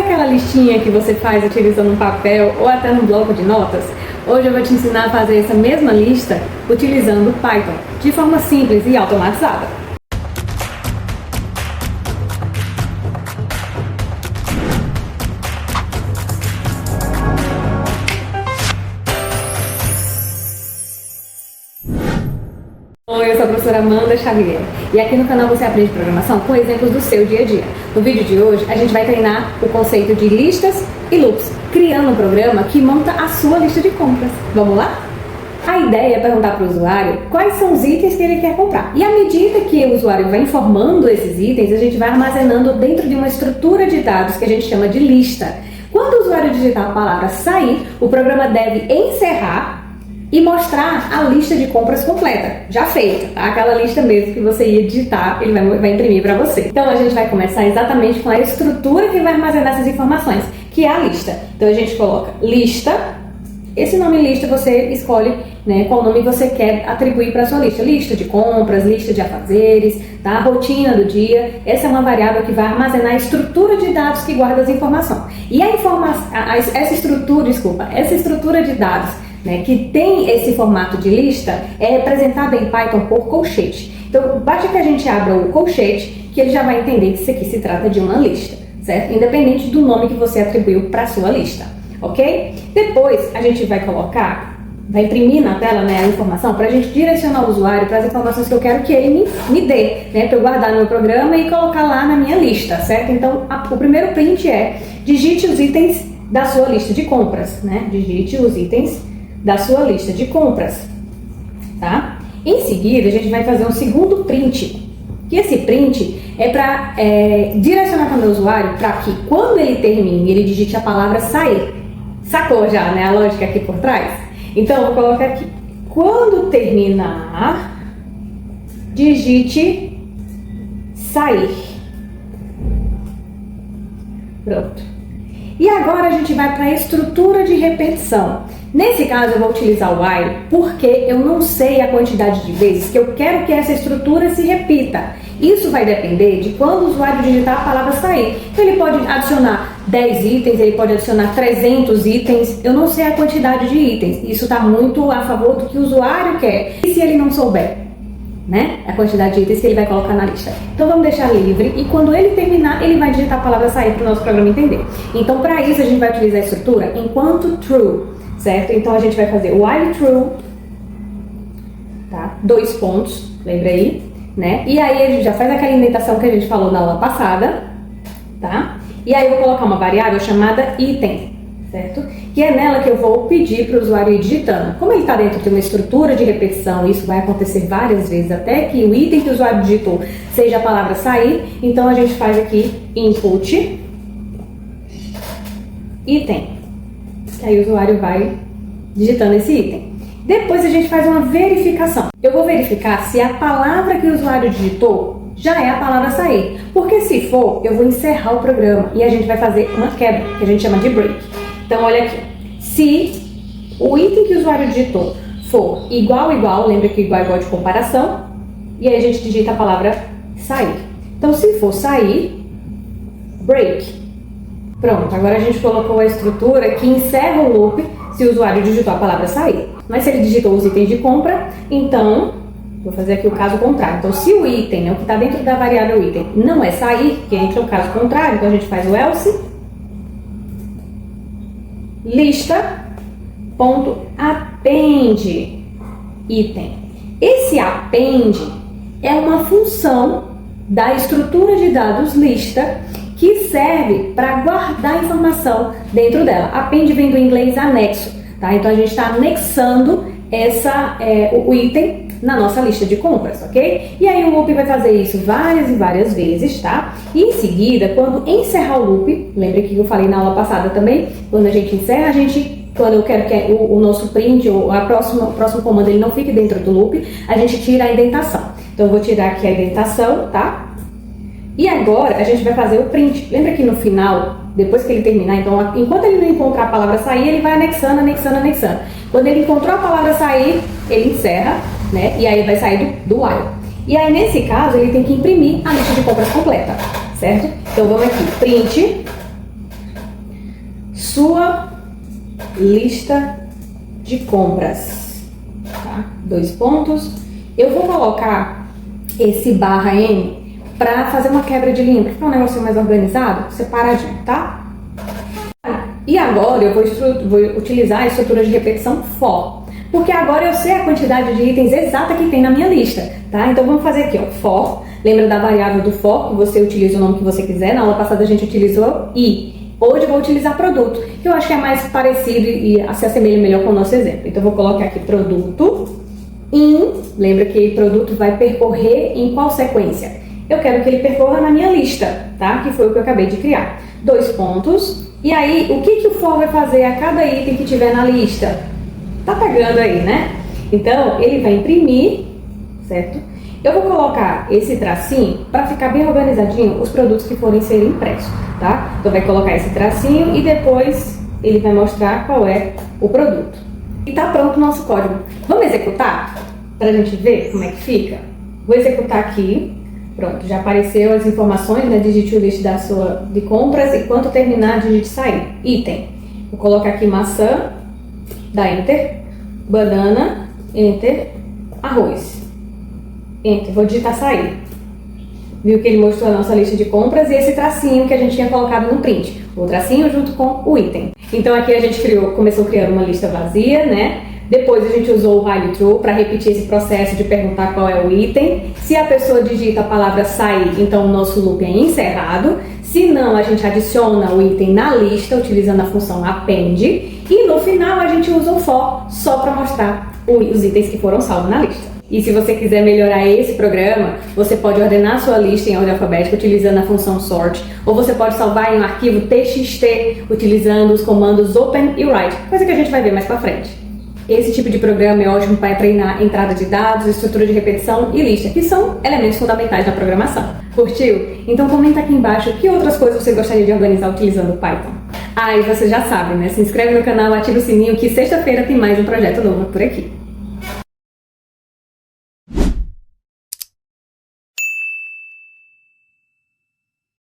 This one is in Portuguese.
aquela listinha que você faz utilizando um papel ou até um bloco de notas? Hoje eu vou te ensinar a fazer essa mesma lista utilizando Python, de forma simples e automatizada. Oi, eu sou a professora Amanda Xavier e aqui no canal você aprende programação com exemplos do seu dia a dia. No vídeo de hoje a gente vai treinar o conceito de listas e loops, criando um programa que monta a sua lista de compras. Vamos lá? A ideia é perguntar para o usuário quais são os itens que ele quer comprar. E à medida que o usuário vai informando esses itens, a gente vai armazenando dentro de uma estrutura de dados que a gente chama de lista. Quando o usuário digitar a palavra sair, o programa deve encerrar e mostrar a lista de compras completa, já feita, tá? Aquela lista mesmo que você ia digitar, ele vai imprimir para você. Então a gente vai começar exatamente com a estrutura que vai armazenar essas informações, que é a lista. Então a gente coloca lista, esse nome lista você escolhe, né, qual nome você quer atribuir para sua lista. Lista de compras, lista de afazeres, tá? Rotina do dia. Essa é uma variável que vai armazenar a estrutura de dados que guarda as informações. E essa estrutura de dados, né, que tem esse formato de lista, é representada em Python por colchete. Então, basta que a gente abra o colchete, que ele já vai entender que isso aqui se trata de uma lista, certo? Independente do nome que você atribuiu para a sua lista, ok? Depois, a gente vai imprimir na tela, né, a informação para a gente direcionar o usuário para as informações que eu quero que ele me dê, né, para eu guardar no meu programa e colocar lá na minha lista, certo? Então, o primeiro print é digite os itens da sua lista de compras, né? Digite os itens da sua lista de compras, tá? Em seguida, a gente vai fazer um segundo print, que esse print é para direcionar para o meu usuário para que quando ele termine, ele digite a palavra sair. Sacou já, né, a lógica aqui por trás? Então, eu vou colocar aqui, quando terminar, digite sair. Pronto. E agora a gente vai para a estrutura de repetição. Nesse caso eu vou utilizar o while porque eu não sei a quantidade de vezes que eu quero que essa estrutura se repita. Isso vai depender de quando o usuário digitar a palavra sair. Então ele pode adicionar 10 itens, ele pode adicionar 300 itens, eu não sei a quantidade de itens. Isso está muito a favor do que o usuário quer. E se ele não souber, né, a quantidade de itens que ele vai colocar na lista? Então vamos deixar livre e quando ele terminar, ele vai digitar a palavra sair para o nosso programa entender. Então para isso a gente vai utilizar a estrutura enquanto true. Certo? Então a gente vai fazer while true, tá? 2 pontos, lembra aí, né? E aí a gente já faz aquela indentação que a gente falou na aula passada, tá? E aí eu vou colocar uma variável chamada item, certo? Que é nela que eu vou pedir para o usuário ir digitando. Como ele está dentro de uma estrutura de repetição, isso vai acontecer várias vezes até que o item que o usuário digitou seja a palavra sair, então a gente faz aqui input item. Que aí o usuário vai digitando esse item. Depois a gente faz uma verificação. Eu vou verificar se a palavra que o usuário digitou já é a palavra sair. Porque se for, eu vou encerrar o programa e a gente vai fazer uma quebra, que a gente chama de break. Então olha aqui. Se o item que o usuário digitou for igual, lembra que igual é igual de comparação, e aí a gente digita a palavra sair. Então se for sair, break. Pronto, agora a gente colocou a estrutura que encerra o loop se o usuário digitou a palavra sair. Mas se ele digitou os itens de compra, então, vou fazer aqui o caso contrário. Então, se o item, né, o que está dentro da variável item, não é sair, que entra o caso contrário, então a gente faz o else, lista.append item. Esse append é uma função da estrutura de dados lista que serve para guardar informação dentro dela. Append vem do inglês anexo, tá? Então a gente está anexando o item na nossa lista de compras, ok? E aí o loop vai fazer isso várias e várias vezes, tá? E em seguida, quando encerrar o loop, lembra que eu falei na aula passada também, quando a gente encerra, quando eu quero que o nosso print ou o próximo comando ele não fique dentro do loop, a gente tira a indentação. Então eu vou tirar aqui a indentação, tá? E agora a gente vai fazer o print. Lembra que no final, depois que ele terminar, então enquanto ele não encontrar a palavra sair, ele vai anexando. Quando ele encontrou a palavra sair, ele encerra, né? E aí vai sair do while. E aí nesse caso ele tem que imprimir a lista de compras completa, certo? Então vamos aqui, print sua lista de compras, tá? 2 pontos. Eu vou colocar esse barra N para fazer uma quebra de linha, para ficar um negócio mais organizado, separadinho, tá? E agora eu vou utilizar a estrutura de repetição for, porque agora eu sei a quantidade de itens exata que tem na minha lista, tá? Então vamos fazer aqui, ó, for. Lembra da variável do for, que você utiliza o nome que você quiser. Na aula passada a gente utilizou i. Hoje eu vou utilizar produto, que eu acho que é mais parecido e se assemelha melhor com o nosso exemplo. Então eu vou colocar aqui produto, lembra que produto vai percorrer em qual sequência? Eu quero que ele percorra na minha lista, tá? Que foi o que eu acabei de criar. 2 pontos. E aí, o que o for vai fazer a cada item que tiver na lista? Tá pegando aí, né? Então, ele vai imprimir, certo? Eu vou colocar esse tracinho para ficar bem organizadinho os produtos que forem ser impressos, tá? Então, vai colocar esse tracinho e depois ele vai mostrar qual é o produto. E tá pronto o nosso código. Vamos executar? Pra gente ver como é que fica? Vou executar aqui. Pronto, já apareceu as informações, né? Digite o list de compras e quando terminar, digite sair. Item. Vou colocar aqui maçã, dá Enter. Banana, Enter. Arroz. Enter. Vou digitar sair. Viu que ele mostrou a nossa lista de compras e esse tracinho que a gente tinha colocado no print. O tracinho junto com o item. Então aqui a gente começou criando uma lista vazia, né? Depois a gente usou o while true para repetir esse processo de perguntar qual é o item. Se a pessoa digita a palavra sair, então o nosso loop é encerrado. Se não, a gente adiciona o item na lista utilizando a função append. E no final a gente usa o for só para mostrar os itens que foram salvos na lista. E se você quiser melhorar esse programa, você pode ordenar a sua lista em ordem alfabética utilizando a função sort, ou você pode salvar em um arquivo txt utilizando os comandos open e write, coisa que a gente vai ver mais para frente. Esse tipo de programa é ótimo para treinar entrada de dados, estrutura de repetição e lista, que são elementos fundamentais da programação. Curtiu? Então comenta aqui embaixo que outras coisas você gostaria de organizar utilizando o Python. Ah, e você já sabe, né? Se inscreve no canal, ativa o sininho que sexta-feira tem mais um projeto novo por aqui.